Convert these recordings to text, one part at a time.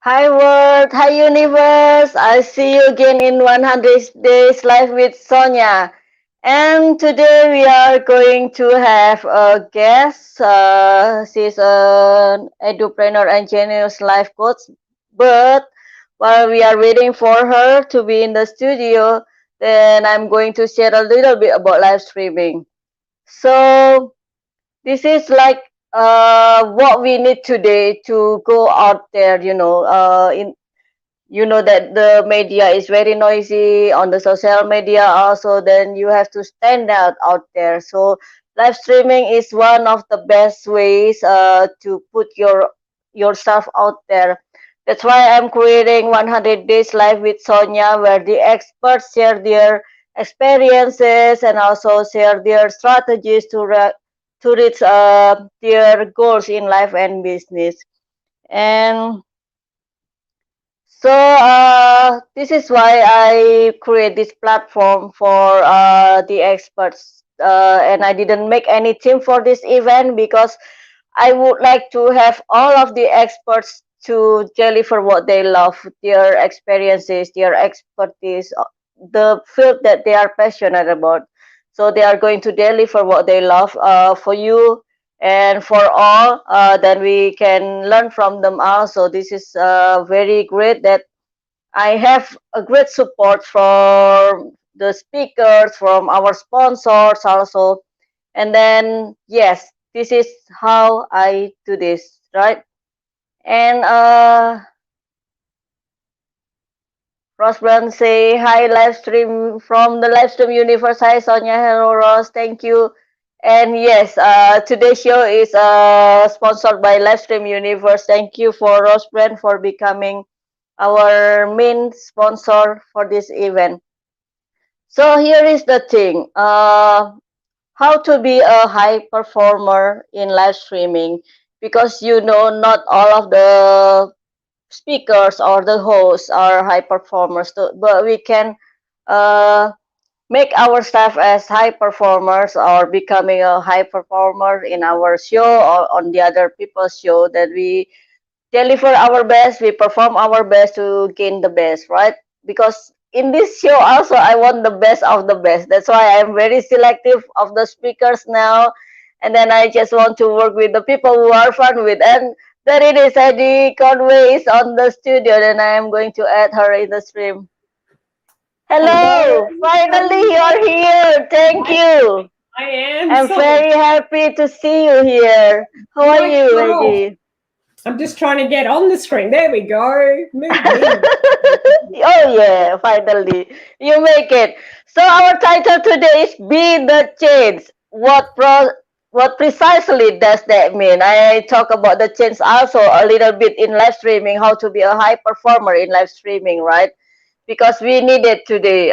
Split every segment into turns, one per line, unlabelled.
Hi world, hi universe. I see you again in 100 Days Live with Sonya. And today we are going to have a guest. She's an Edupreneur and genius life coach. But while we are waiting for her to be in the studio, then I'm going to share a little bit about live streaming. So this is like what we need today to go out there, in that the media is very noisy on the social media also, then you have to stand out there. So live streaming is one of the best ways to put yourself out there. That's why I'm creating 100 days live with Sonya, where the experts share their experiences and also share their strategies to reach their goals in life and business. And so this is why I create this platform for the experts. And I didn't make any team for this event because I would like to have all of the experts to deliver what they love, their experiences, their expertise, the field that they are passionate about. So they are going to deliver what they love for you and for all. Then we can learn from them also. This is very great that I have a great support from the speakers, from our sponsors also. And then, yes, this is how I do this, right? And Ross Brown say, hi, live stream from the live stream universe. Hi, Sonia. Hello, Ross. Thank you. And yes, today's show is sponsored by Livestream Universe. Thank you for Ross Brand for becoming our main sponsor for this event. So here is the thing. How to be a high performer in live streaming, because not all of the speakers or the hosts are high performers, but we can uh, make our staff as high performers or becoming a high performer in our show or on the other people's show, that we deliver our best, we perform our best to gain the best, right? Because in this show also I want the best of the best. That's why I'm very selective of the speakers now. And then I just want to work with the people who are fun with. And there it is, Heidi Conway is on the studio, and I am going to add her in the stream.
Hello,
Hello,
how are
finally you're
you?
here. Thank
I,
you.
I am
I'm
so
very happy to see you here. How are you,
myself.
Heidi?
I'm just trying to get on the screen. There we go. Move me.
Oh yeah, finally you make it. So our title today is "Be the Change." What precisely does that mean? I talk about the change also a little bit in live streaming, how to be a high performer in live streaming, right? Because we need it today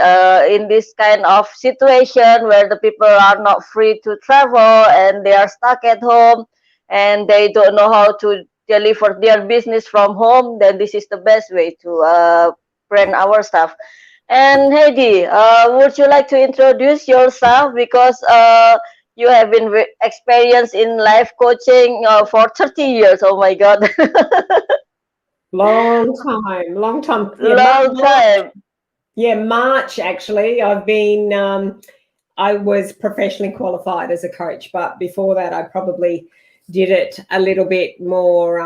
in this kind of situation where the people are not free to travel and they are stuck at home and they don't know how to deliver their business from home. Then this is the best way to brand our stuff. And Heidi, would you like to introduce yourself, because you have been experienced in life coaching for 30 years. Oh my God.
Long time, long time. Yeah,
Long
March.
time.
Yeah, March actually. I've been. I was professionally qualified as a coach, but before that, I probably did it a little bit more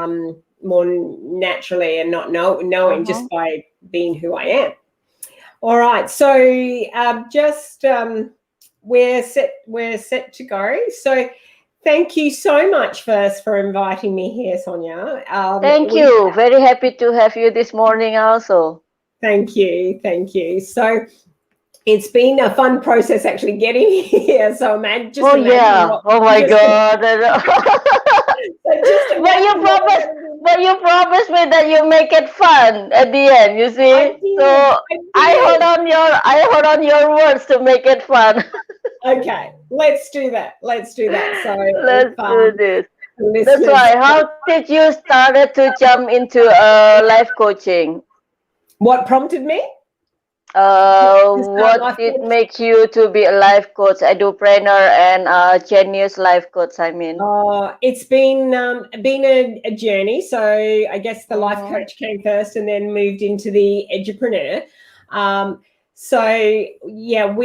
naturally and not knowing
Uh-huh.
just by being who I am. All right, so just we're set to go. So thank you so much first for inviting me here, Sonia.
Thank
We
you. Very happy to have you this morning also.
thank you, thank you. So it's been a fun process actually getting here. So just
Oh
imagine
yeah.
what
Oh my
just
God.
just
but you
imagine what we're
promised
going to do.
but you promised me that you make it fun at the end, you
I
see? So
did, I did.
I hold on your words to make it fun.
Okay, let's do that. Let's do that. So if
Let's do this. That's
listeners,
why. How did you started to jump into life coaching?
what prompted me? To start
What
life
did
coach.
make you to be a life coach, edupreneur, and genius life coach? I mean.
It's been a journey. So I guess the life
Mm-hmm.
coach came first, and then moved into the Edupreneur. So yeah,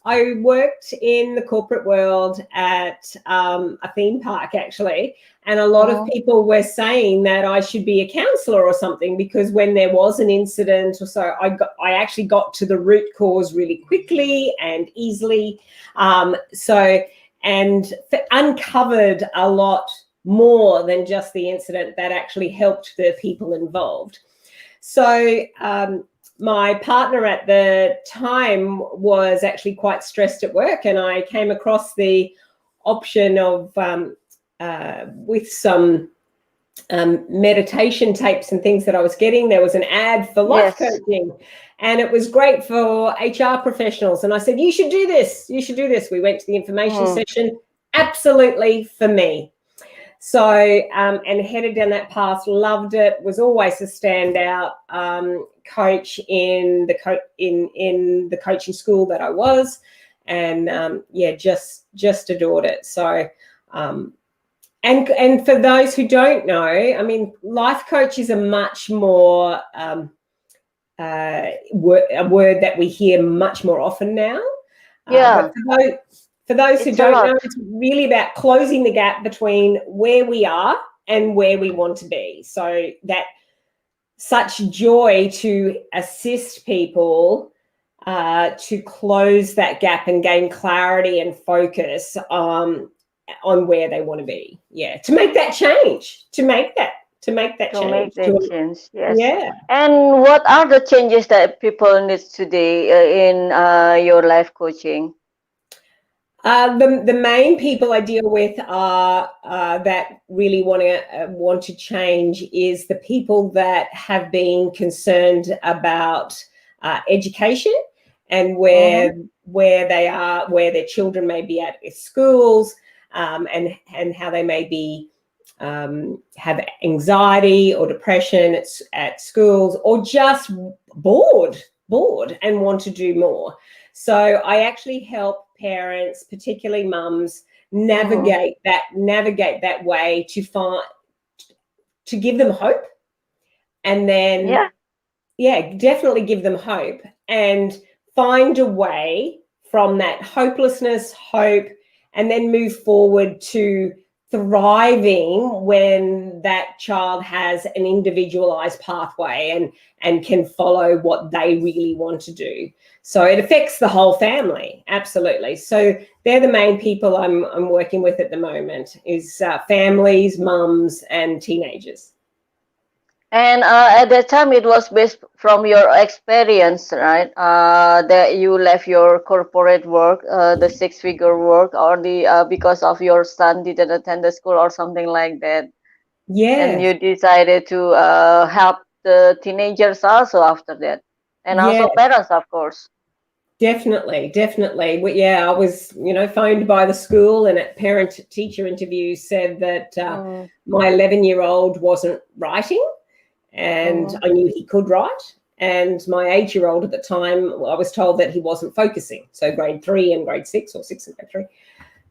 I worked in the corporate world at a theme park, actually, and a lot of
Mm-hmm.
people were saying that I should be a counsellor or something, because when there was an incident or so, I actually got to the root cause really quickly and easily. And uncovered a lot more than just the incident, that actually helped the people involved. So my partner at the time was actually quite stressed at work, and I came across the option of with some meditation tapes and things that I was getting. There was an ad for life
Yes.
coaching, and it was great for HR professionals. And I said, you should do this. You should do this. We went to the information
Mm.
session. Absolutely for me. So, and headed down that path, loved it, was always a standout coach in the coaching school that I was, and yeah, just adored it. So, and for those who don't know, I mean, life coach is a much more a word that we hear much more often now.
Yeah,
But for those who
it's a
don't know,
lot.
it's really about closing the gap between where we are and where we want to be. So that such joy to assist people to close that gap and gain clarity and focus on where they want to be. Yeah, to make that change, to make that
To make
change.
the change, yes.
Yeah.
And what are the changes that people need today in your life coaching?
The main people I deal with are that really want to change is the people that have been concerned about education, and
Mm-hmm.
where they are, where their children may be at schools, and how they may be have anxiety or depression at schools, or just bored and want to do more. So I actually help parents, particularly mums,
Mm-hmm.
navigate that way to give them hope, and then
Yeah.
yeah, definitely give them hope, and find a way from that hopelessness, hope, and then move forward to thriving when that child has an individualized pathway and can follow what they really want to do. So it affects the whole family, absolutely. So they're the main people I'm working with at the moment, is families, mums, and teenagers.
And at that time, it was based from your experience, right? That you left your corporate work, the six-figure work, or the because of your son didn't attend the school or something like that, and
Yes,
you decided to help the teenagers also after that, and also
yes.
parents, of course.
Definitely. Yeah, I was, phoned by the school, and at parent-teacher interviews said that
Mm,
my 11-year-old wasn't writing, and
mm,
I knew he could write. And my 8-year-old at the time, I was told that he wasn't focusing. So grade 3 and grade 6, or 6 and grade 3.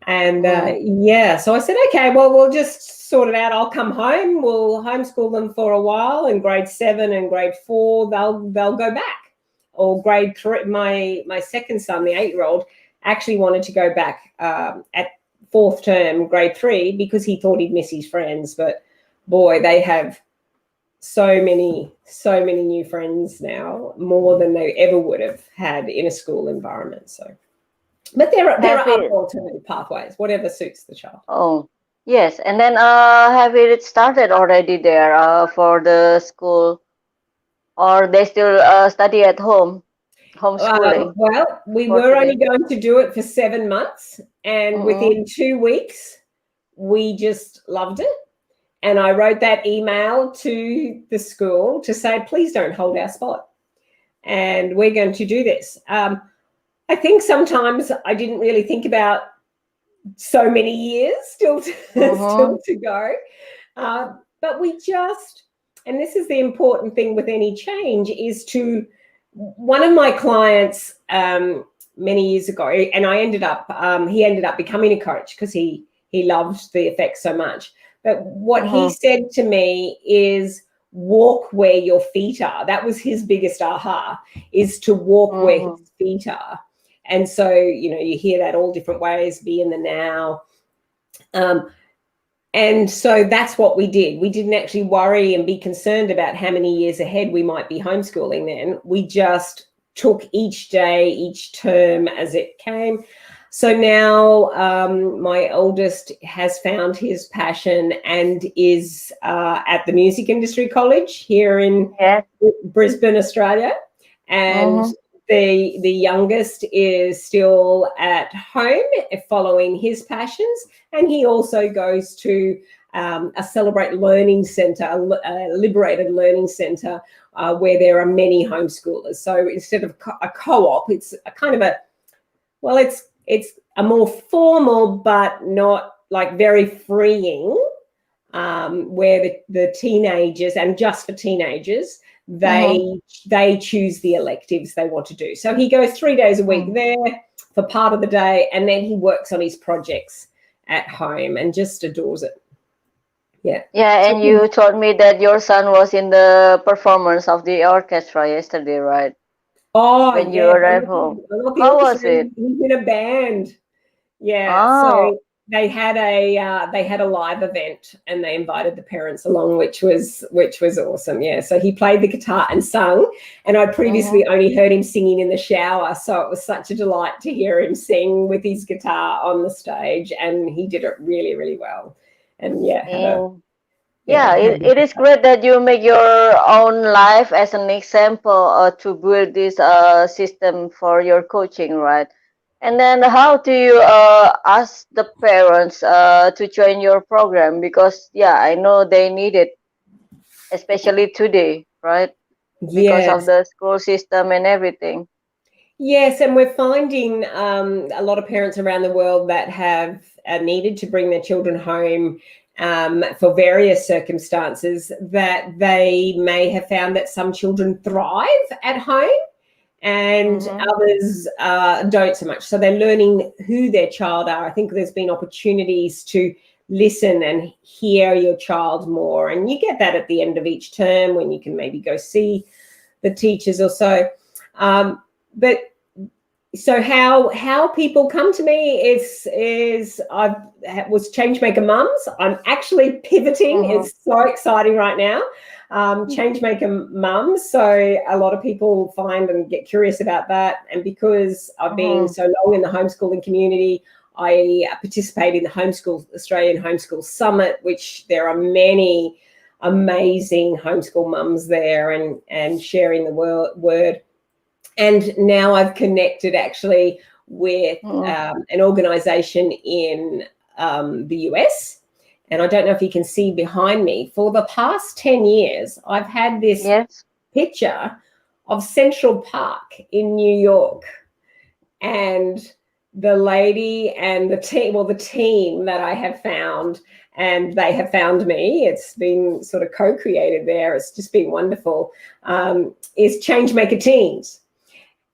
And
mm.
yeah, so I said, okay, well, we'll just sort it out. I'll come home. We'll homeschool them for a while. And grade 7 and grade 4, they'll go back. Or grade 3, my second son, the 8-year-old, actually wanted to go back at fourth term, grade 3, because he thought he'd miss his friends. But boy, they have so many new friends now, more than they ever would have had in a school environment. So, but there are
Have
other
it?
alternative pathways, whatever suits the child.
Oh, yes. And then have it started already there for the school, or they still study at home, homeschooling
Well, we
for
were only
today?
going to do it for 7 months, and
Mm-mm.
within 2 weeks, we just loved it. And I wrote that email to the school to say, please don't hold our spot, and we're going to do this. I think sometimes I didn't really think about so many years still
Mm-hmm.
still to go. But we just, and this is the important thing with any change, is to one of my clients many years ago, and I ended up he ended up becoming a coach because he loved the effect so much. But what he said to me is, walk where your feet are. That was his biggest aha, is to walk where his feet are. And so, you know, you hear that all different ways, be in the now. And so that's what we did. We didn't actually worry and be concerned about how many years ahead we might be homeschooling then. We just took each day, each term as it came. So now my oldest has found his passion and is at the Music Industry College here in Brisbane, Australia. And the youngest is still at home following his passions, and he also goes to a Celebrate Learning Centre, a liberated learning centre where there are many homeschoolers. So instead of a co-op, it's a kind of it's a more formal but not like very freeing, where the teenagers, and just for teenagers, they choose the electives they want to do. So he goes 3 days a week there for part of the day, and then he works on his projects at home and just adores it. Yeah.
Yeah, and you told me that your son was in the performance of the orchestra yesterday, right?
Oh,
when you
yeah.
arrived home. How was it?
He's in a band. Yeah.
Oh.
So they had a live event, and they invited the parents along, which was awesome. Yeah. So he played the guitar and sung, and I previously only heard him singing in the shower. So it was such a delight to hear him sing with his guitar on the stage, and he did it really, really well. And
it is great that you make your own life as an example to build this system for your coaching, right? And then how do you ask the parents to join your program? Because, I know they need it, especially today, right? Because of
yes.
the school system and everything.
Yes, and we're finding a lot of parents around the world that have needed to bring their children home for various circumstances, that they may have found that some children thrive at home and others don't so much. So they're learning who their child are. I think there's been opportunities to listen and hear your child more, and you get that at the end of each term when you can maybe go see the teachers or so. But so how people come to me is I was Changemaker Mums. I'm actually pivoting. It's so exciting right now. Changemaker Mums. So a lot of people find and get curious about that. And because I've been so long in the homeschooling community, I participate in the Australian Homeschool Summit, which there are many amazing homeschool mums there and sharing the word. And now I've connected actually with an organization in the US. And I don't know if you can see behind me, for the past 10 years, I've had this picture of Central Park in New York. And the lady and the team that I have found, and they have found me, it's been sort of co-created there, it's just been wonderful, is Changemaker Teens.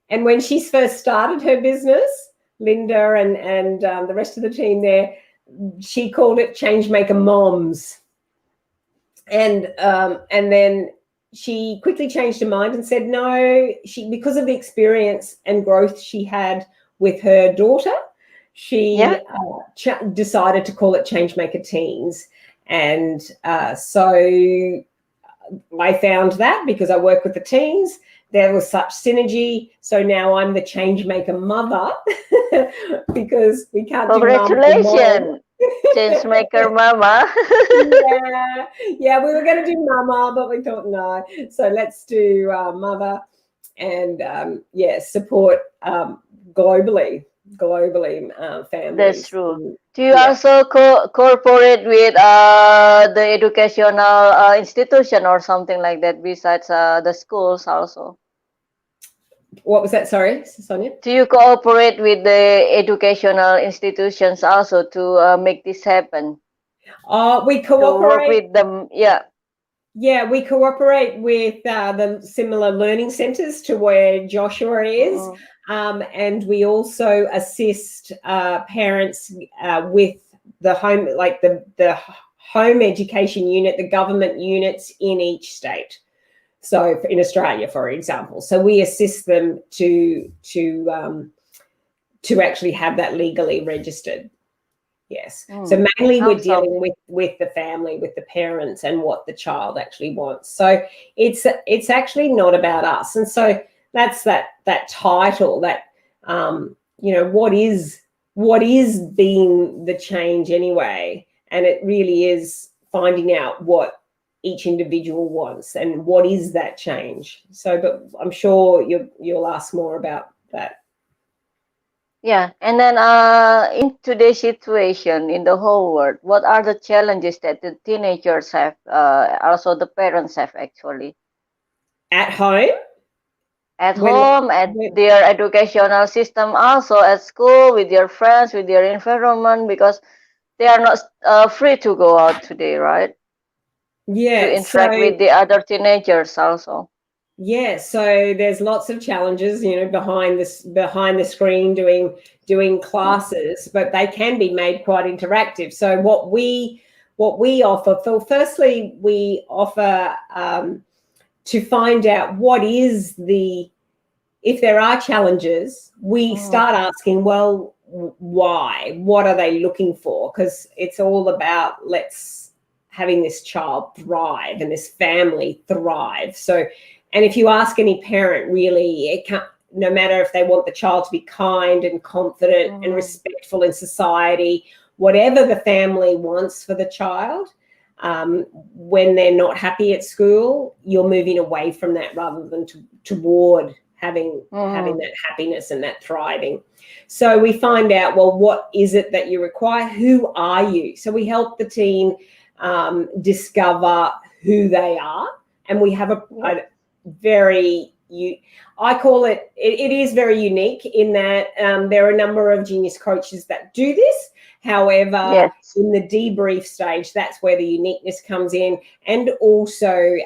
And when she first started her business, Linda and the rest of the team there, she called it Changemaker Moms. And then she quickly changed her mind and said no, because of the experience and growth she had with her daughter, she decided to call it Changemaker Teens. And so I found that because I work with the teens, there was such synergy. So now I'm the Changemaker mother because we can't do mom.
Congratulations, Changemaker mama.
yeah, we were going to do mama, but we thought no. So let's do mother and support globally families.
That's true. Do you also cooperate with the educational institution or something like that besides the schools also?
What was that? Sorry, Sonia?
Do you cooperate with the educational institutions also to make this happen?
We cooperate.
To work with them,
Yeah, we cooperate with the similar learning centres to where Joshua is, and we also assist parents with the home, like the home education unit, the government units in each state. So in Australia, for example, so we assist them to actually have that legally registered. Yes. So mainly we're dealing with the family, with the parents, and what the child actually wants. So it's actually not about us. And so that's that title, that what is being the change anyway? And it really is finding out what each individual wants and what is that change. So, but I'm sure you'll ask more about that.
Yeah, and then in today's situation in the whole world, what are the challenges that the teenagers have, also the parents have actually?
At home?
At home, at their educational system, also at school, with their friends, with their environment, because they are not free to go out today, right?
Yeah.
To interact with the other teenagers also.
Yeah, so there's lots of challenges, behind the screen doing classes, but they can be made quite interactive. So what we offer, firstly, we offer to find out if there are challenges, we start asking, well, why? What are they looking for? Because it's all about having this child thrive and this family thrive. So, and if you ask any parent, really, it can't, no matter if they want the child to be kind and confident and respectful in society, whatever the family wants for the child, when they're not happy at school, you're moving away from that rather than toward having that happiness and that thriving. So we find out, well, what is it that you require? Who are you? So we help the teen discover who they are, and we have a very, I call it is very unique in that there are a number of genius coaches that do this. However, in the debrief stage, that's where the uniqueness comes in, and also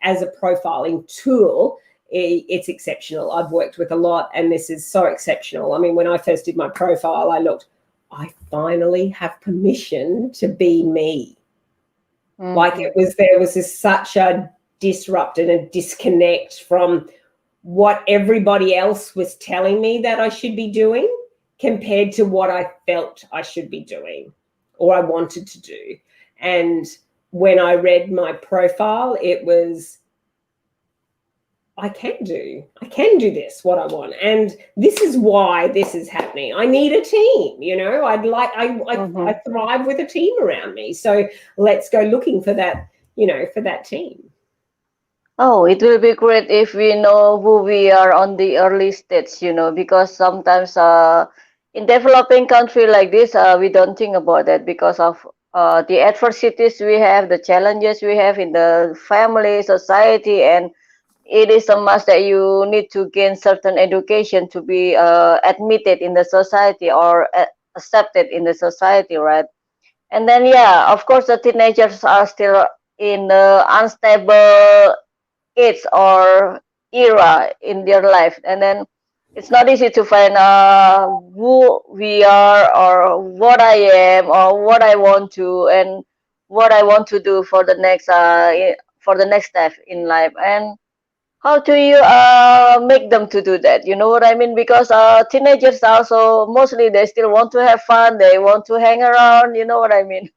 as a profiling tool, it's exceptional. I've worked with a lot, and this is so exceptional. I mean, when I first did my profile, I finally have permission to be me. Like there was such a disrupt and a disconnect from what everybody else was telling me that I should be doing compared to what I felt I should be doing or I wanted to do. And when I read my profile, it was, I can do this, what I want. And this is why this is happening. I need a team, I thrive with a team around me. So let's go looking for that, for that team.
Oh, it will be great if we know who we are on the early stage, because sometimes in developing country like this, we don't think about that because of the adversities we have, the challenges we have in the family, society, and it is a must that you need to gain certain education to be admitted in the society or accepted in the society, right? And then, yeah, of course, the teenagers are still in the unstable age or era in their life, and then it's not easy to find who we are or what I am or what I want to and what I want to do for the next step in life. And how do you make them to do that? You know what I mean? Because teenagers also mostly they still want to have fun, they want to hang around, you know what I mean?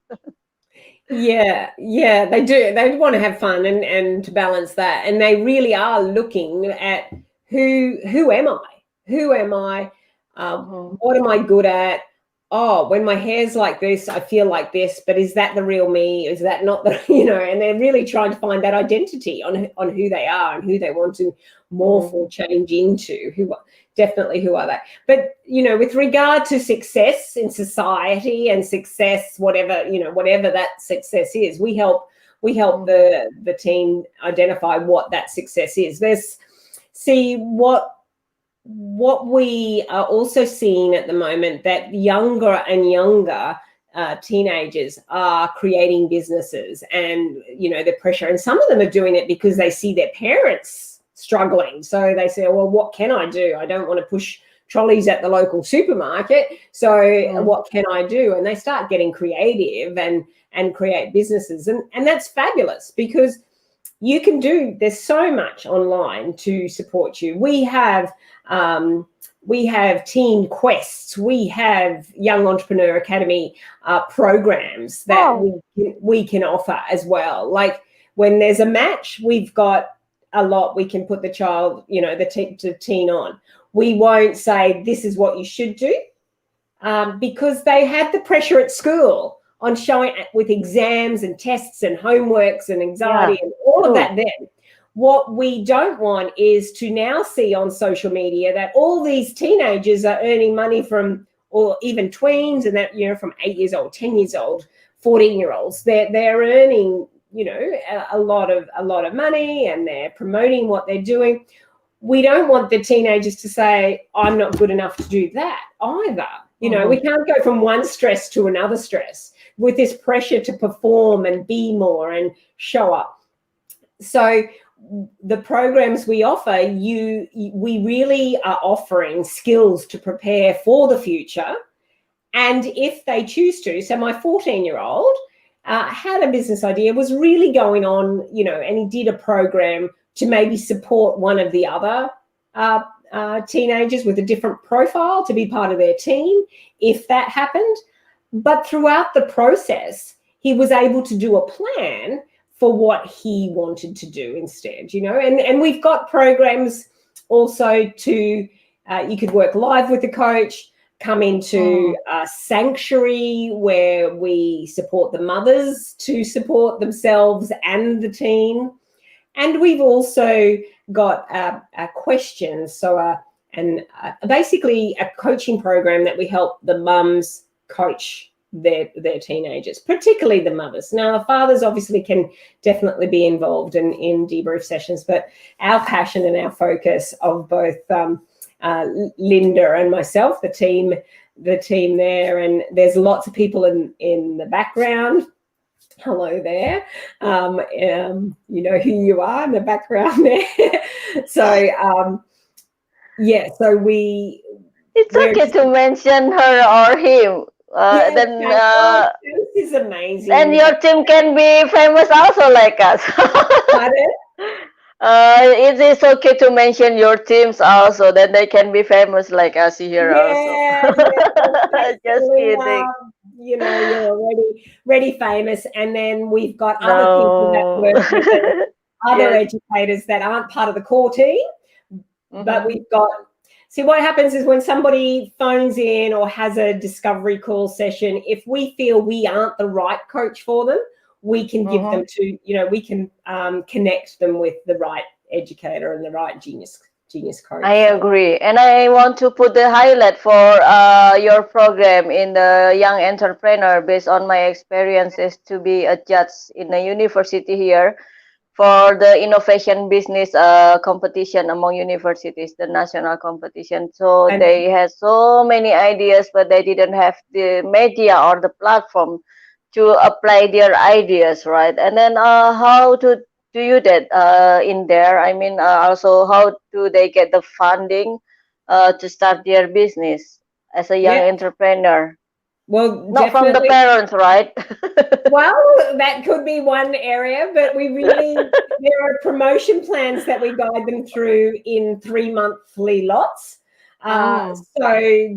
Yeah, they do. They want to have fun and to balance that. And they really are looking at who am I? Who am I? What am I good at? Oh, when my hair's like this, I feel like this, but is that the real me? Is that not the, and they're really trying to find that identity on who they are and who they want to morph or change into, definitely who are they. But, with regard to success in society and success, whatever that success is, we help the team identify what that success is. What we are also seeing at the moment, that younger and younger teenagers are creating businesses, and the pressure, and some of them are doing it because they see their parents struggling, so they say, well, what can I do? I don't want to push trolleys at the local supermarket, so what can I do? And they start getting creative and create businesses, and that's fabulous, because there's so much online to support you. We have teen quests, we have Young Entrepreneur Academy programs that we can offer as well. Like when there's a match, we've got a lot we can put the child, the teen on. We won't say this is what you should do, because they had the pressure at school on showing with exams and tests and homeworks and anxiety and all of that then. What we don't want is to now see on social media that all these teenagers are earning money from, or even tweens, and that, from 8 years old, 10 years old, 14-year-olds, they're earning, a lot of money, and they're promoting what they're doing. We don't want the teenagers to say, I'm not good enough to do that either. We can't go from one stress to another stress with this pressure to perform and be more and show up. So the programs we offer, we really are offering skills to prepare for the future. And if they choose to, so my 14-year-old had a business idea, was really going on, and he did a program to maybe support one of the other teenagers with a different profile to be part of their team, if that happened. But throughout the process, he was able to do a plan for what he wanted to do instead, and we've got programs also to, you could work live with the coach, come into a sanctuary where we support the mothers to support themselves and the teen. And we've also got a questions, so basically a coaching program that we help the mums coach their teenagers, particularly the mothers. Now, the fathers obviously can definitely be involved in debrief sessions, but our passion and our focus of both Linda and myself, the team there, and there's lots of people in the background. Hello there. You know who you are in the background there. So so
it's okay to mention her or him.
This is amazing.
And your team can be famous also like us.
Pardon?
It is okay to mention your teams also, then they can be famous like us here also. Just kidding.
You're already famous, and then we've got other people that work with other educators that aren't part of the core team, but we've got. See, what happens is when somebody phones in or has a discovery call session, if we feel we aren't the right coach for them, we can give them to, we can connect them with the right educator and the right genius coach.
I agree. And I want to put the highlight for your program in the Young Entrepreneur, based on my experiences to be a judge in a university here for the innovation business competition among universities, the national competition. So they had so many ideas, but they didn't have the media or the platform to apply their ideas, right? And then how to do you that in there? I mean, also how do they get the funding to start their business as a young entrepreneur?
Well,
not from the parents, right?
Well, that could be one area, but there are promotion plans that we guide them through in 3-monthly lots. So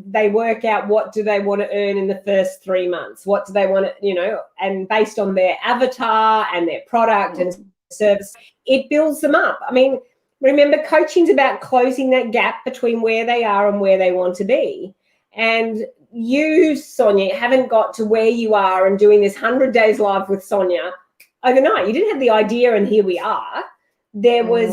they work out what do they want to earn in the first 3 months, what do they want to, and based on their avatar and their product and service, it builds them up. I mean, remember, coaching's about closing that gap between where they are and where they want to be. And you, Sonya, haven't got to where you are and doing this 100 days live with Sonya overnight. You didn't have the idea, and here we are. There were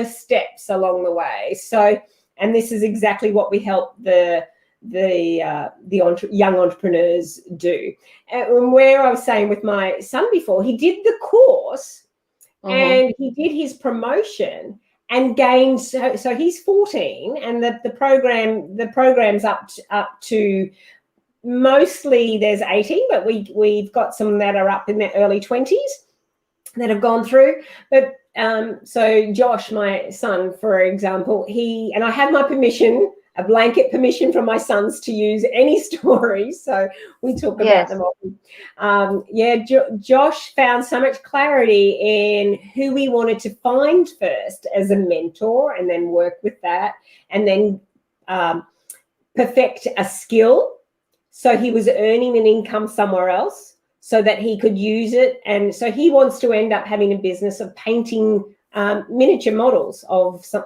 steps along the way. So, and this is exactly what we help the young entrepreneurs do. And where I was saying with my son before, he did the course and he did his promotion and gained. So he's 14, and the program's up to mostly there's 18, but we've got some that are up in their early 20s that have gone through. But so Josh, my son, for example, and I have my permission, a blanket permission from my sons to use any stories. So we talk about them often. Josh found so much clarity in who we wanted to find first as a mentor, and then work with that, and then perfect a skill. So he was earning an income somewhere else so that he could use it. And so he wants to end up having a business of painting miniature models of some,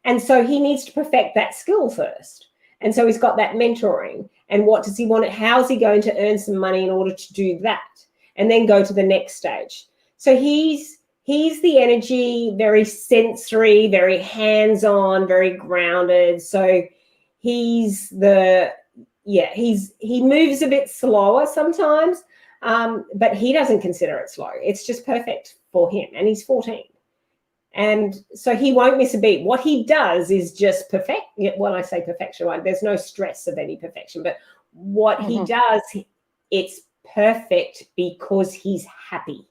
and so he needs to perfect that skill first. And so he's got that mentoring. And what does he want? How's he going to earn some money in order to do that? And then go to the next stage. So he's the energy, very sensory, very hands-on, very grounded. So he moves a bit slower sometimes, but he doesn't consider it slow. It's just perfect for him, and he's 14. And so he won't miss a beat. What he does is just perfect. When I say perfection, right, there's no stress of any perfection, but what he does, it's perfect because he's happy.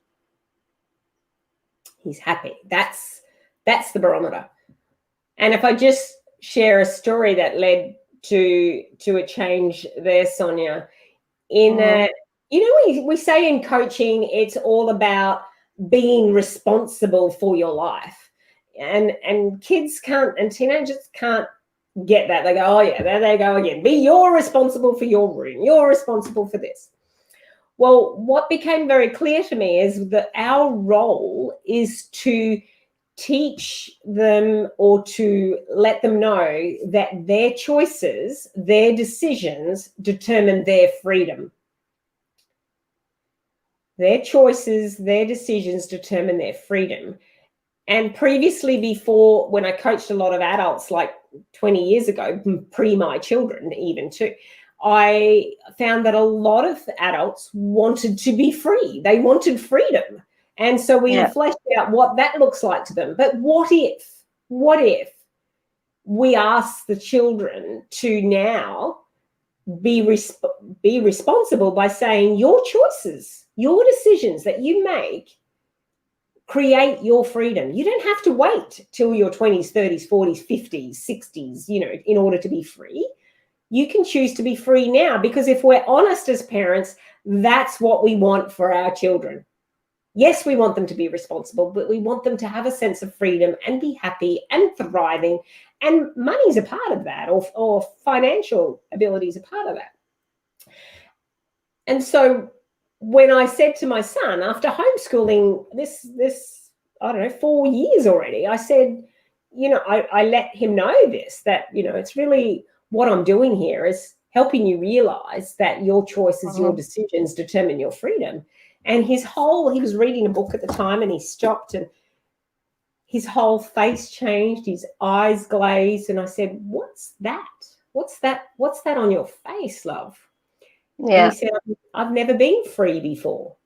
He's happy. That's the barometer. And if I just share a story that led to a change there, Sonya, in that, we say in coaching, it's all about being responsible for your life, and kids can't, and teenagers can't get that. They go, oh yeah, there they go again. You're responsible for your room. You're responsible for this. Well, what became very clear to me is that our role is to teach them, or to let them know that their choices, their decisions determine their freedom. Their choices, their decisions determine their freedom. And previously, before, when I coached a lot of adults, like 20 years ago, pre my children even too, I found that a lot of adults wanted to be free. They wanted freedom. And so we fleshed out what that looks like to them. But what if we ask the children to now be responsible by saying your choices, your decisions that you make create your freedom. You don't have to wait till your 20s, 30s, 40s, 50s, 60s, in order to be free. You can choose to be free now, because if we're honest as parents, that's what we want for our children. Yes, we want them to be responsible, but we want them to have a sense of freedom and be happy and thriving. And money's a part of that, or financial ability is a part of that. And so when I said to my son, after homeschooling this I don't know, 4 years already, I said, I let him know this, that, it's really what I'm doing here is helping you realize that your choices, your decisions determine your freedom. And he was reading a book at the time, and he stopped, and his whole face changed, his eyes glazed. And I said, what's that? What's that on your face, love? Yeah. And he said, I've never been free before.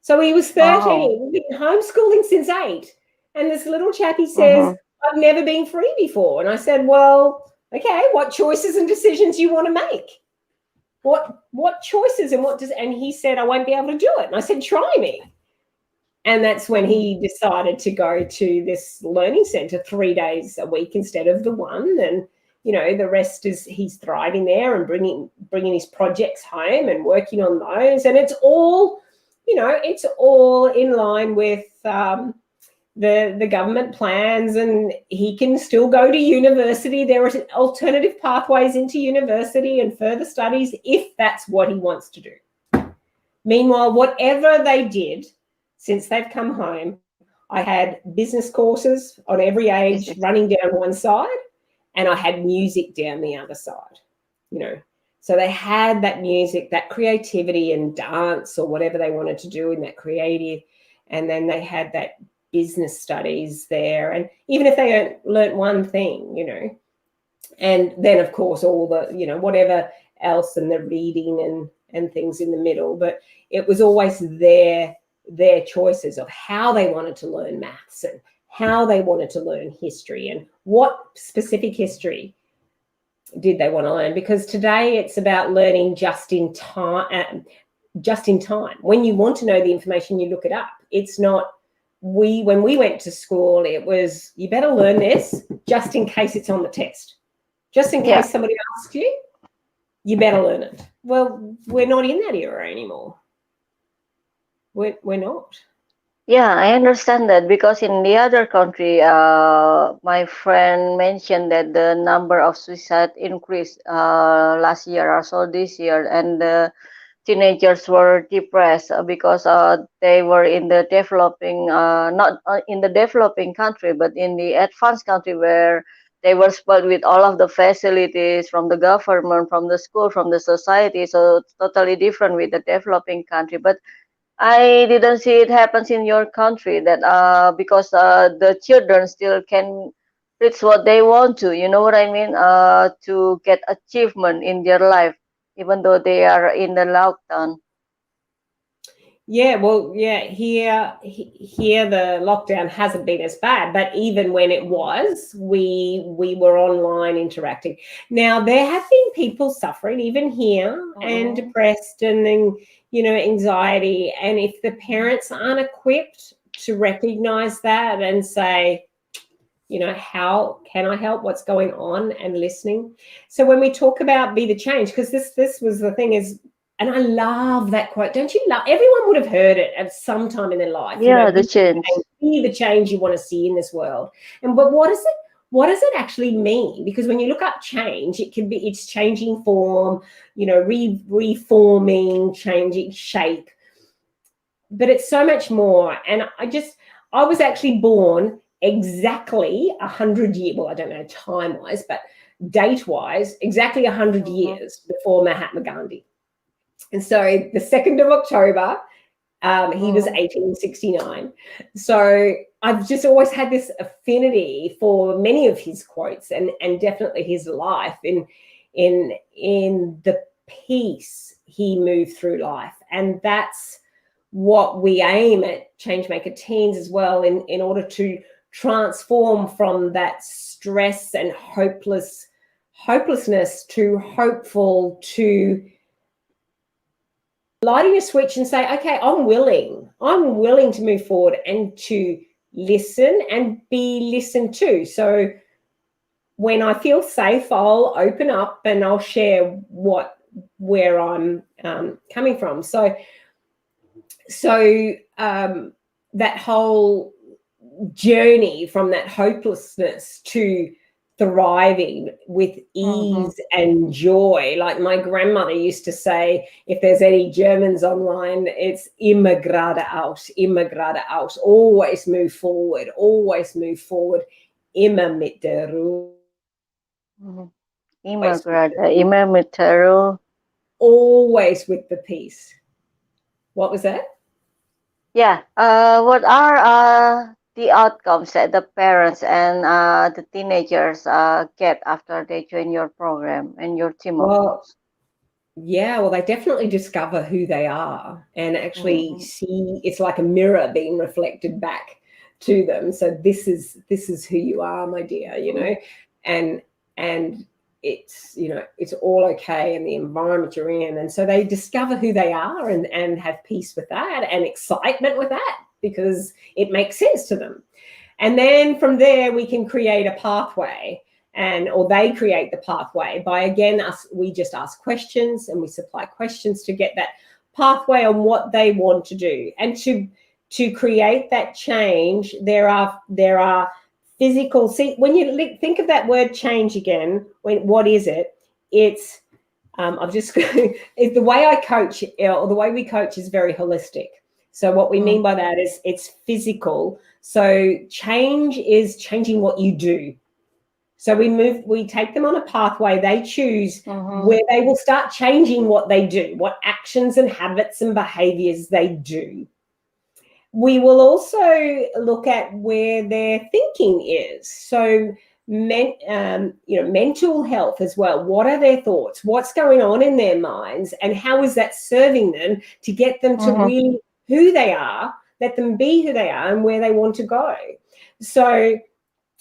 So he was 13. We've been homeschooling since 8. And this little chappie says, I've never been free before. And I said, well, okay, what choices and decisions you want to make? What choices and he said, I won't be able to do it. And I said, try me. And that's when he decided to go to this learning center 3 days a week instead of the one. And, the rest is he's thriving there and bringing his projects home and working on those. And it's all, it's all in line with the government plans, and he can still go to university. There are alternative pathways into university and further studies if that's what he wants to do. Meanwhile, whatever they did since they've come home, I had business courses on every age running down one side, and I had music down the other side, So they had that music, that creativity and dance or whatever they wanted to do in that creative. And then they had that business studies there. And even if they learnt one thing, and then, of course, all the, whatever else, and the reading and things in the middle. But it was always their choices of how they wanted to learn maths and how they wanted to learn history and what specific history. did they want to learn? Because today it's about learning just in time. Just in time. When you want to know the information, you look it up. It's not when we went to school, it was you better learn this just in case it's on the test. Just in
Yeah.
case somebody asks you, you better learn it. Well, we're not in that era anymore. We're not.
Yeah, I understand that because in the other country, my friend mentioned that the number of suicide increased last year or so this year, and the teenagers were depressed because they were in the developing, not in the developing country, but in the advanced country where they were spoiled with all of the facilities from the government, from the school, from the society. So it's totally different with the developing country. But I didn't see it happens in your country that because the children still can reach what they want to, you know what I mean, to get achievement in their life, even though they are in the lockdown.
Yeah, well, yeah, here the lockdown hasn't been as bad, but even when it was, we were online interacting. Now there have been people suffering even here and
Mm-hmm.
depressed and then, anxiety. And if the parents aren't equipped to recognize that and say, how can I help? What's going on? And listening. So when we talk about be the change, because this was the thing is, and I love that quote. Don't you love? Everyone would have heard it at some time in their life.
Yeah, the change.
Be the change you want to see in this world. But what is it? What does it actually mean? Because when you look up change, it's changing form, reforming, changing shape. But it's so much more. And I was actually born exactly 100 years. Well, I don't know time-wise, but date-wise, exactly 100 years before Mahatma Gandhi. And so the 2nd of October, he was 1869. So I've just always had this affinity for many of his quotes and definitely his life in the peace he moved through life. And that's what we aim at Changemaker Teens as well, in order to transform from that stress and hopelessness to hopeful, to lighting a switch and say, okay, I'm willing to move forward and to listen and be listened to. So when I feel safe, I'll open up and I'll share where I'm coming from. So that whole journey from that hopelessness to thriving with ease and joy. Like my grandmother used to say, if there's any Germans online, it's immer geradeaus, always move forward, immer mit der Ruhe.
Immer mit der Ruhe.
Always with the peace. What was that?
Yeah. What are the outcomes that the parents and the teenagers get after they join your program and your team of coach?
Yeah, well, they definitely discover who they are and actually see it's like a mirror being reflected back to them. So this is who you are, my dear, and it's, it's all okay in the environment you're in. And so they discover who they are and have peace with that and excitement with that because it makes sense to them. And then from there, we can create a pathway or they create the pathway by, again, we just ask questions and we supply questions to get that pathway on what they want to do. And to create that change, there are physical, see, when you think of that word change again, what is it? It's, I've just, it's the way I coach, or the way we coach is very holistic. So what we mean by that is it's physical. So change is changing what you do. So we take them on a pathway, they choose where they will start changing what they do, what actions and habits and behaviors they do. We will also look at where their thinking is. So mental health as well. What are their thoughts? What's going on in their minds? And how is that serving them to get them to really who they are, let them be who they are and where they want to go. So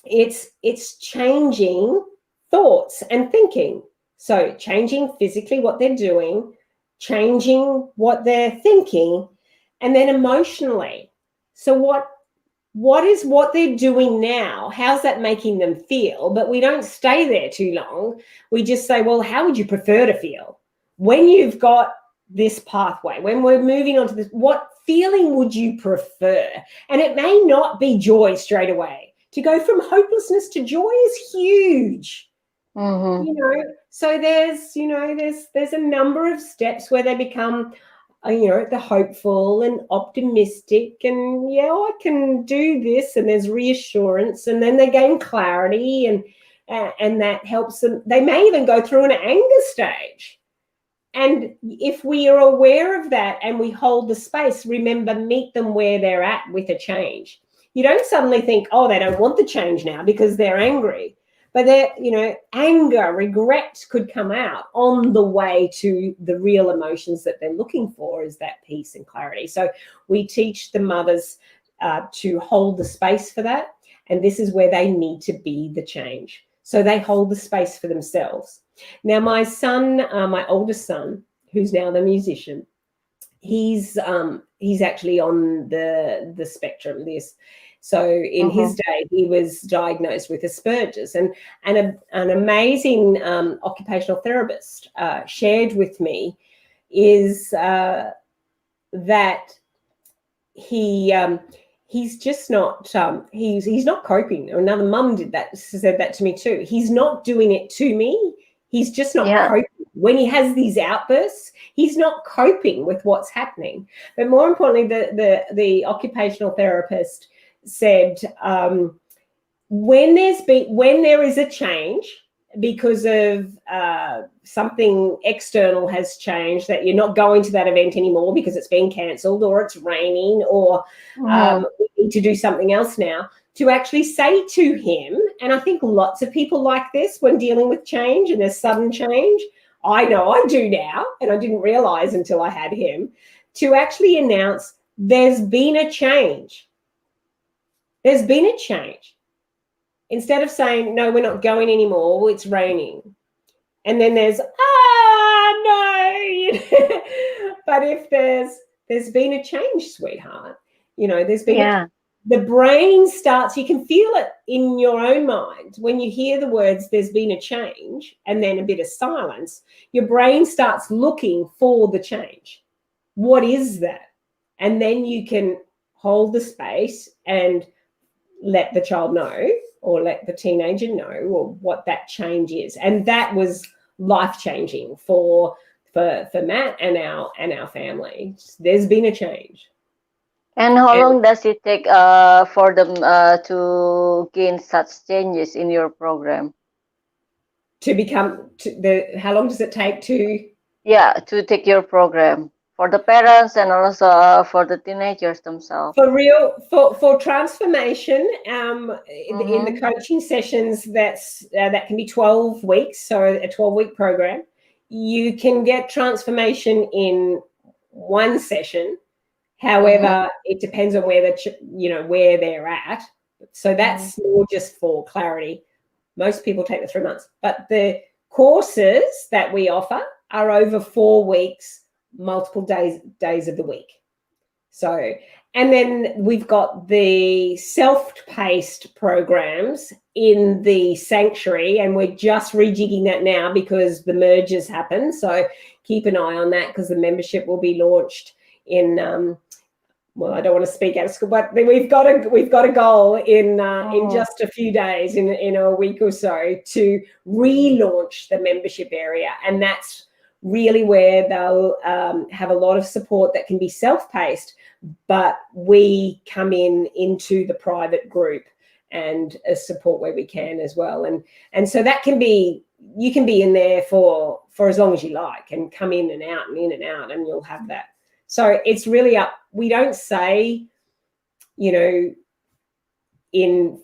it's changing thoughts and thinking. So changing physically what they're doing, changing what they're thinking, and then emotionally. So what is what they're doing now? How's that making them feel? But we don't stay there too long. We just say, well, how would you prefer to feel? When you've got this pathway, when we're moving on to this, what feeling would you prefer? And it may not be joy straight away. To go from hopelessness to joy is huge.
Mm-hmm.
So there's a number of steps where they become the hopeful and optimistic, and I can do this, and there's reassurance, and then they gain clarity, and that helps them. They may even go through an anger stage, and if we are aware of that and we hold the space, remember, meet them where they're at with a change. You don't suddenly think, oh, they don't want the change now because they're angry. But anger, regret could come out on the way to the real emotions that they're looking for, is that peace and clarity. So we teach the mothers to hold the space for that. And this is where they need to be the change. So they hold the space for themselves. Now, my son, my oldest son, who's now the musician, he's actually on the spectrum. So in his day, he was diagnosed with Asperger's, and an amazing occupational therapist shared with me is that he's just not he's not coping. Another mum said that to me too. He's not doing it to me. He's just not coping. When he has these outbursts, he's not coping with what's happening. But more importantly, the occupational therapist said, when there is a change because of something external has changed, that you're not going to that event anymore because it's been cancelled, or it's raining, or we need to do something else now, to actually say to him, and I think lots of people like this when dealing with change, and there's sudden change. I know I do now, and I didn't realize until I had him, to actually announce there's been a change. There's been a change. Instead of saying, no, we're not going anymore, it's raining. And then there's, no. But if there's been a change, sweetheart, there's been the brain starts, you can feel it in your own mind. When you hear the words, there's been a change, and then a bit of silence, your brain starts looking for the change. What is that? And then you can hold the space and let the child know, or let the teenager know, or what that change is. And that was life-changing for Matt and our family. There's been a change.
And how long does it take for them to gain such changes in your program?
How long does it take to?
Yeah, to take your program, for the parents and also for the teenagers themselves.
For transformation, in the coaching sessions, that can be 12 weeks, so a 12-week program. You can get transformation in one session. However, it depends on where where they're at. So that's more just for clarity. Most people take the 3 months, but the courses that we offer are over 4 weeks, multiple days of the week. So, and then we've got the self-paced programs in the sanctuary, and we're just rejigging that now because the mergers happen. So keep an eye on that, because the membership will be launched in I don't want to speak out of school, but we've got a goal in just a few days, in a week or so, to relaunch the membership area, and that's really where they'll have a lot of support that can be self-paced, but we come into the private group and support where we can as well, and so that can be, you can be in there for as long as you like, and come in and out, and you'll have that. So it's really up. We don't say, in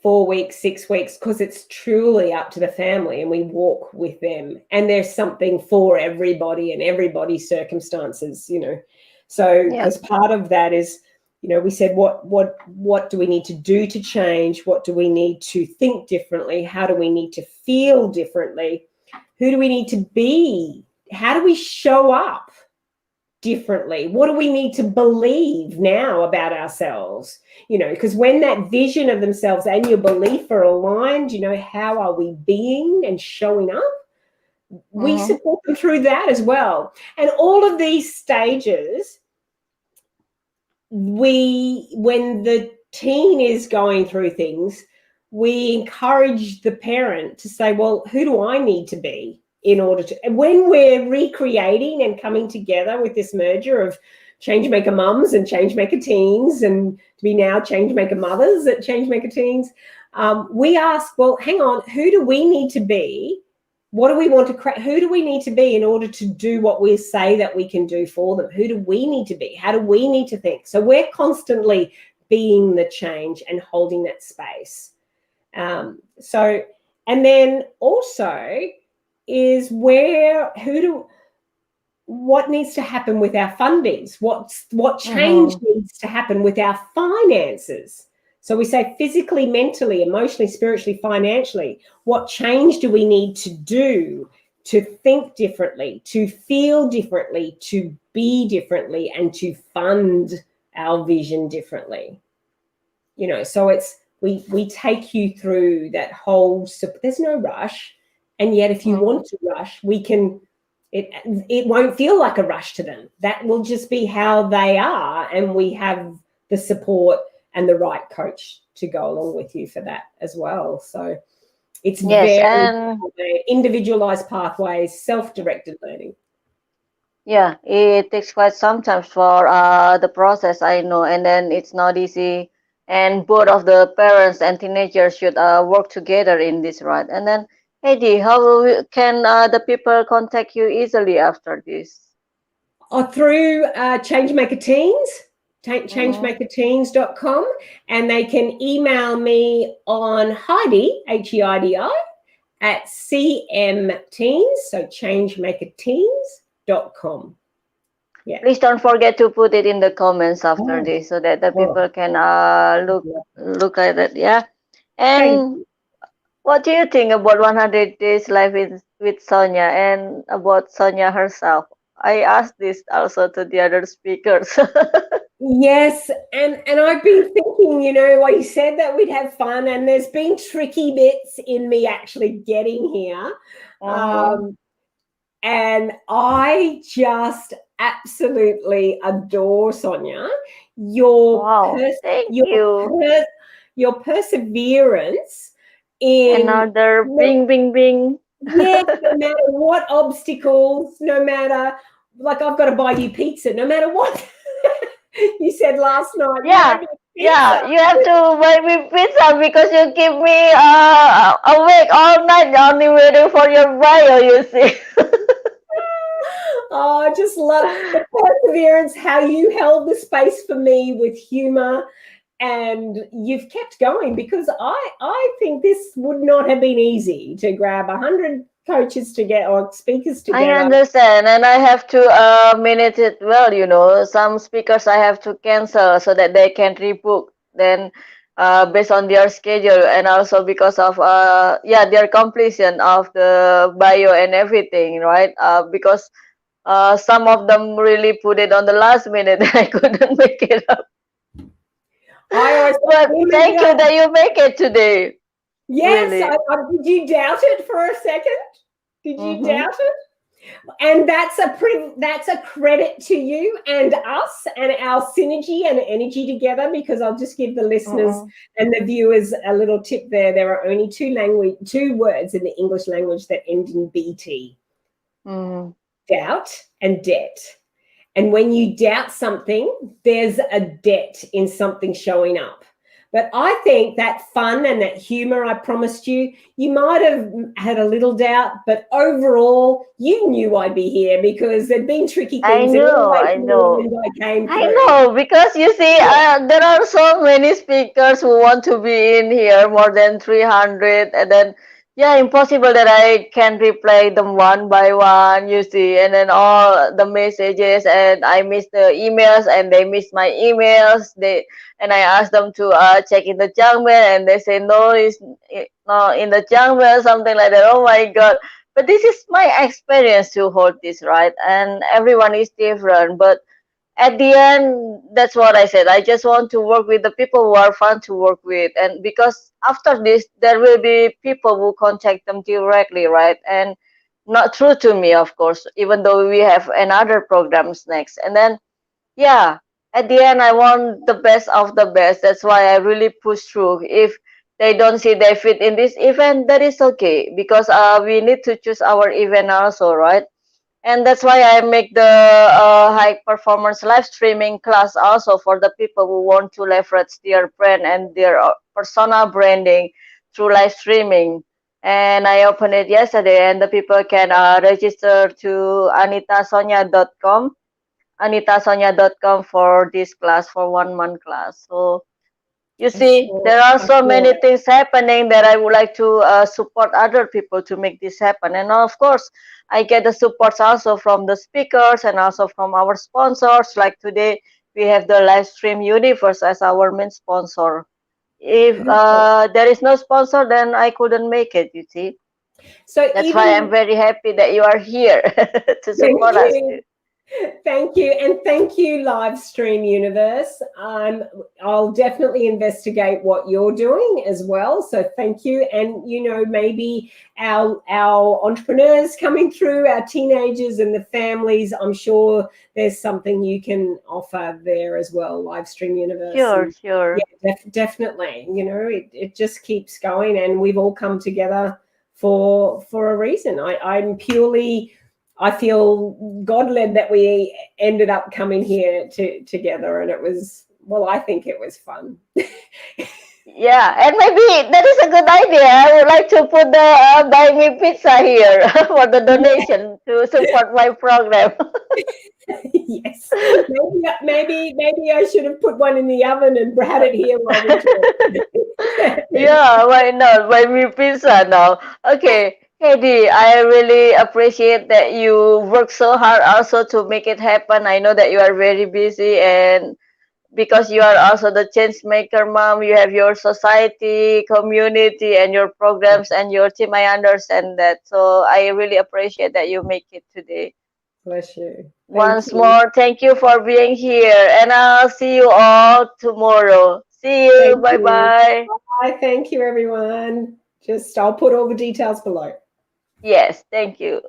4 weeks, 6 weeks, because it's truly up to the family, and we walk with them, and there's something for everybody and everybody's circumstances, So as part of that is, we said, what do we need to do to change? What do we need to think differently? How do we need to feel differently? Who do we need to be? How do we show up differently? What do we need to believe now about ourselves? Because when that vision of themselves and your belief are aligned, how are we being and showing up? We support them through that as well. And all of these stages, when the teen is going through things, we encourage the parent to say, well, who do I need to be in order to, and when we're recreating and coming together with this merger of Changemaker mums and Changemaker teens, and to be now Changemaker mothers at Changemaker teens, we ask, well, hang on, who do we need to be? What do we want to create? Who do we need to be in order to do what we say that we can do for them? Who do we need to be? How do we need to think? So we're constantly being the change and holding that space. And then also is what needs to happen with our fundings? What change needs to happen with our finances? So we say physically, mentally, emotionally, spiritually, financially, what change do we need to do to think differently, to feel differently, to be differently, and to fund our vision differently? So it's, we take you through that whole, there's no rush. And yet if you want to rush, we can, it won't feel like a rush to them. That will just be how they are. And we have the support and the right coach to go along with you for that as well. So it's very individualized pathways, self-directed learning.
Yeah, it takes quite some time for the process, I know, and then it's not easy. And both of the parents and teenagers should work together in this, right? And then, Heidi, how can the people contact you easily after this?
Through Changemaker Teens. Changemakerteens.com, and they can email me on Heidi, Heidi, at cmteens, so changemakerteens.com.
Yeah. Please don't forget to put it in the comments after this so that the people can look at it. Yeah. And what do you think about 100 Days Life with Sonya and about Sonya herself? I asked this also to the other speakers.
Yes, and I've been thinking, like you said, that we'd have fun, and there's been tricky bits in me actually getting here. And I just absolutely adore, Sonya, your perseverance in
another bing, bing, bing.
Yeah, no matter what obstacles, no matter, like I've got to buy you pizza, no matter what. You said last night.
You have to buy me pizza because you keep me awake all night only waiting for your bio, you see.
Oh, I just love the perseverance, how you held the space for me with humor, and you've kept going, because I think this would not have been easy to grab 100 coaches together or speakers together.
I understand, and I have to manage it well. Some speakers I have to cancel so that they can rebook then based on their schedule, and also because of their completion of the bio and everything, right? Because some of them really put it on the last minute. I couldn't make it up. But thank you that you make it today.
Yes, really. Did you doubt it for a second? Did you doubt it? And that's a credit to you and us and our synergy and energy together, because I'll just give the listeners and the viewers a little tip there. There are only two words in the English language that end in BT. Doubt and debt. And when you doubt something, there's a debt in something showing up. But I think that fun and that humor I promised you, you might have had a little doubt, but overall, you knew I'd be here because there'd been tricky things.
I know. Because you see, there are so many speakers who want to be in here, more than 300, and then impossible that I can reply them one by one, you see, and then all the messages, and I miss the emails, and they miss my emails. And I asked them to check in the junk mail, and they say no, it's not in the junk mail, something like that. Oh my God! But this is my experience to hold this, right? And everyone is different. But at the end, that's what I said. I just want to work with the people who are fun to work with. And because after this, there will be people who contact them directly, right? And not through to me, of course, even though we have another programs next. And then, yeah, at the end, I want the best of the best. That's why I really push through. If they don't see they fit in this event, that is okay, because we need to choose our event also, right? And that's why I make the high performance live streaming class also for the people who want to leverage their brand and their persona branding through live streaming. And I opened it yesterday, and the people can register to anitasonya.com for this class, for 1 month class. So you see,
Sure,
there are
I
so
saw
many things happening that I would like to support other people to make this happen. And of course, I get the supports also from the speakers and also from our sponsors. Like today, we have the live stream universe as our main sponsor. If
perfect.
there is no sponsor, then I couldn't make it, you see.
So
That's why I'm
even
very happy that you are here to
thank
support us
you.
too.
Thank you. And thank you, Live Stream Universe. I'll definitely investigate what you're doing as well. So thank you. And, you know, maybe our entrepreneurs coming through, our teenagers and the families, I'm sure there's something you can offer there as well, Live Stream Universe.
Sure,
And
sure.
yeah, definitely. You know, it just keeps going, and we've all come together for a reason. I'm purely, I feel God led that we ended up coming here together, and it was, well, I think it was fun.
Yeah, and maybe that is a good idea. I would like to put the buy me pizza here for the donation to support my program.
Yes, maybe I should have put one in the oven and had it here while we talk.
Yeah, why not? Buy me pizza now. Okay, Heidi, I really appreciate that you work so hard also to make it happen. I know that you are very busy, and because you are also the change maker mom, you have your society, community, and your programs and your team. I understand that. So I really appreciate that you make it today.
Bless you. Thank
Once
you.
more, thank you for being here, and I'll see you all tomorrow. See you.
Thank
Bye
you.
bye.
Bye. Thank you, everyone. Just, I'll put all the details below.
Yes, thank you.